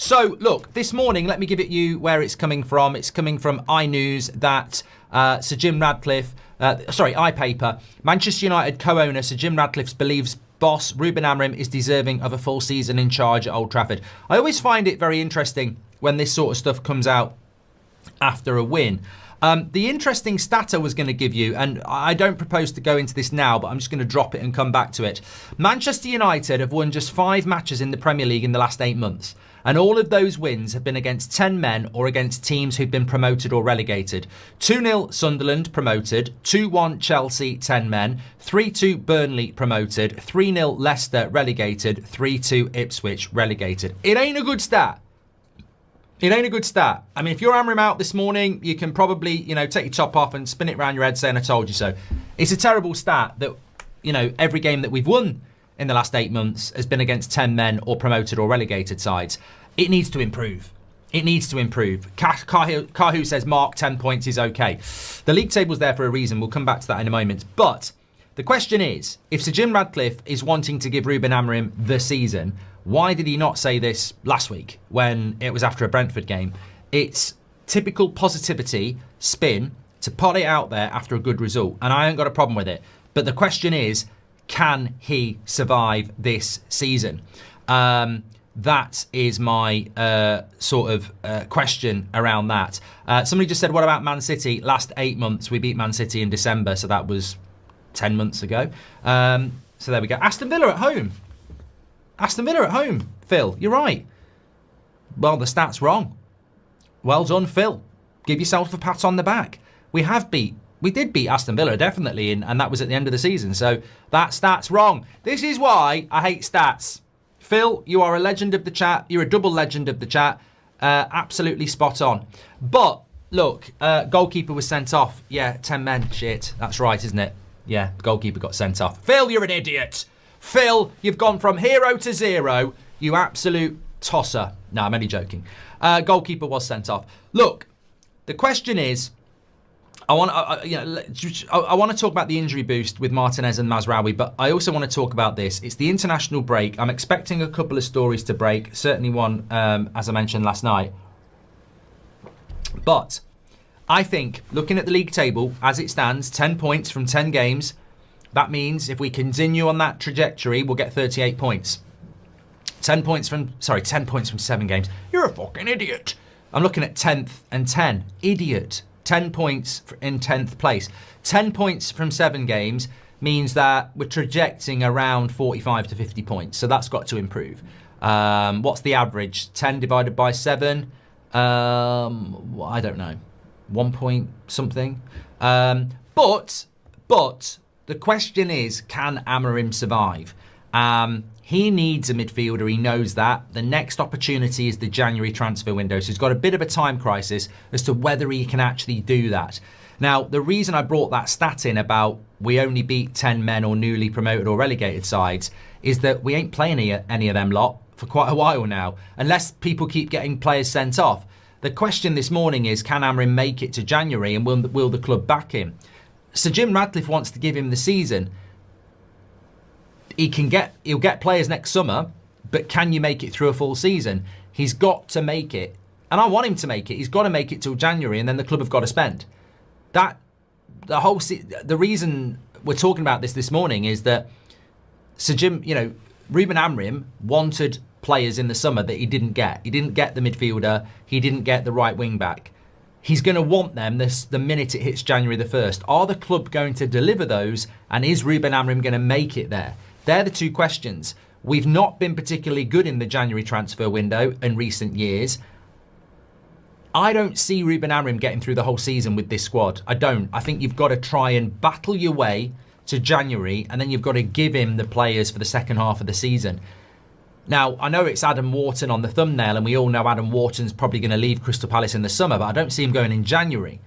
So, look, this morning, let me give it you where it's coming from. It's coming from iNews that Sir Jim Radcliffe, iPaper, Manchester United co-owner Sir Jim Radcliffe believes boss Ruben Amorim is deserving of a full season in charge at Old Trafford. I always find it very interesting when this sort of stuff comes out after a win. The interesting stat I was going to give you, and I don't propose to go into this now, but I'm just going to drop it and come back to it. Manchester United have won just 5 matches in the Premier League in the last 8 months. And all of those wins have been against 10 men or against teams who've been promoted or relegated. 2-0 Sunderland promoted, 2-1 Chelsea 10 men, 3-2 Burnley promoted, 3-0 Leicester relegated, 3-2 Ipswich relegated. It ain't a good stat. It ain't a good stat. I mean, if you're Amorim out this morning, you can probably, take your top off and spin it around your head saying, I told you so. It's a terrible stat that, every game that we've won in the last 8 months has been against 10 men or promoted or relegated sides. It needs to improve. It needs to improve. Kahu says, Mark, 10 points is okay. The league table's there for a reason. We'll come back to that in a moment. But the question is, if Sir Jim Radcliffe is wanting to give Ruben Amorim the season, why did he not say this last week when it was after a Brentford game? It's typical positivity spin to put it out there after a good result. And I ain't got a problem with it. But the question is, can he survive this season? That is my question around that. Somebody just said, what about Man City? Last 8 months, we beat Man City in December, so that was 10 months ago. So there we go. Aston Villa at home. Aston Villa at home, Phil. You're right. Well, the stat's wrong. Well done, Phil. Give yourself a pat on the back. We did beat Aston Villa, definitely, and that was at the end of the season. So that stat's wrong. This is why I hate stats. Phil, you are a legend of the chat. You're a double legend of the chat. Absolutely spot on. But, look, goalkeeper was sent off. Yeah, 10 men. Shit. That's right, isn't it? Yeah, goalkeeper got sent off. Phil, you're an idiot. Phil, you've gone from hero to zero. You absolute tosser. No, I'm only joking. Goalkeeper was sent off. Look, the question is, I want to talk about the injury boost with Martinez and Mazraoui, but I also want to talk about this. It's the international break. I'm expecting a couple of stories to break, certainly one, as I mentioned last night. But I think, looking at the league table as it stands, 10 points from 10 games, that means if we continue on that trajectory, we'll get 38 points. 10 points from 7 games. You're a fucking idiot. I'm looking at 10th and 10. Idiot. 10 points in 10th place. 10 points from 7 games means that we're trajecting around 45 to 50 points. So that's got to improve. What's the average? 10 divided by 7? I don't know. 1 point something. But the question is, can Amorim survive? He needs a midfielder. He knows that. The next opportunity is the January transfer window. So he's got a bit of a time crisis as to whether he can actually do that. Now, the reason I brought that stat in about we only beat 10 men or newly promoted or relegated sides is that we ain't playing any of them lot for quite a while now, unless people keep getting players sent off. The question this morning is, can Amorim make it to January and will the club back him? Sir Jim Radcliffe wants to give him the season. He'll get players next summer, but can you make it through a full season? He's got to make it, and I want him to make it. He's got to make it till January, and then the club have got to spend. The reason we're talking about this morning is that Sir Jim, Ruben Amorim wanted players in the summer that he didn't get. He didn't get the midfielder. He didn't get the right wing back. He's going to want them the minute it hits January the 1st. Are the club going to deliver those, and is Ruben Amorim going to make it there? They're the two questions. We've not been particularly good in the January transfer window in recent years. I don't see Ruben Amorim getting through the whole season with this squad. I don't. I think you've got to try and battle your way to January, and then you've got to give him the players for the second half of the season. Now, I know it's Adam Wharton on the thumbnail, and we all know Adam Wharton's probably going to leave Crystal Palace in the summer, but I don't see him going in January.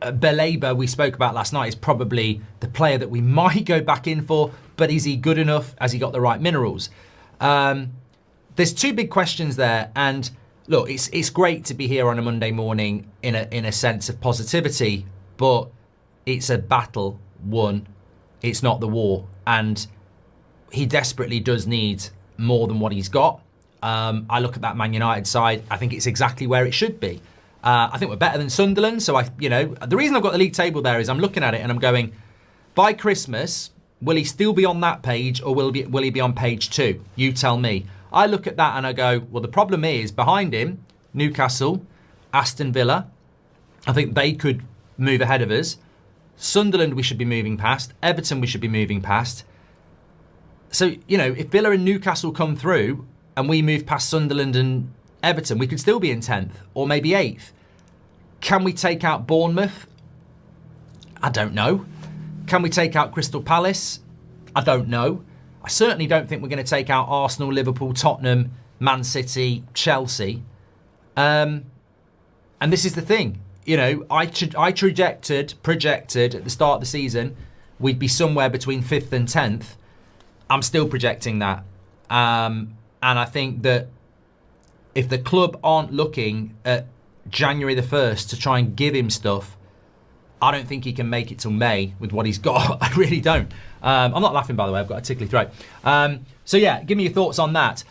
Belaba, we spoke about last night, is probably the player that we might go back in for, but is he good enough? Has he got the right minerals? There's two big questions there, and look, it's great to be here on a Monday morning in a sense of positivity, but it's a battle won. It's not the war, and he desperately does need more than what he's got. I look at that Man United side. I think it's exactly where it should be. I think we're better than Sunderland. So the reason I've got the league table there is I'm looking at it and I'm going, by Christmas, will he still be on that page or will he be on page 2? You tell me. I look at that and I go, well, the problem is behind him, Newcastle, Aston Villa. I think they could move ahead of us. Sunderland we should be moving past. Everton we should be moving past. So, if Villa and Newcastle come through and we move past Sunderland and Everton, we could still be in 10th or maybe 8th. Can we take out Bournemouth? I don't know. Can we take out Crystal Palace? I don't know. I certainly don't think we're going to take out Arsenal, Liverpool, Tottenham, Man City, Chelsea. And this is the thing. I projected at the start of the season we'd be somewhere between 5th and 10th. I'm still projecting that. And I think that if the club aren't looking at January the 1st to try and give him stuff, I don't think he can make it till May with what he's got. I really don't. I'm not laughing, by the way. I've got a tickly throat. So, yeah, give me your thoughts on that.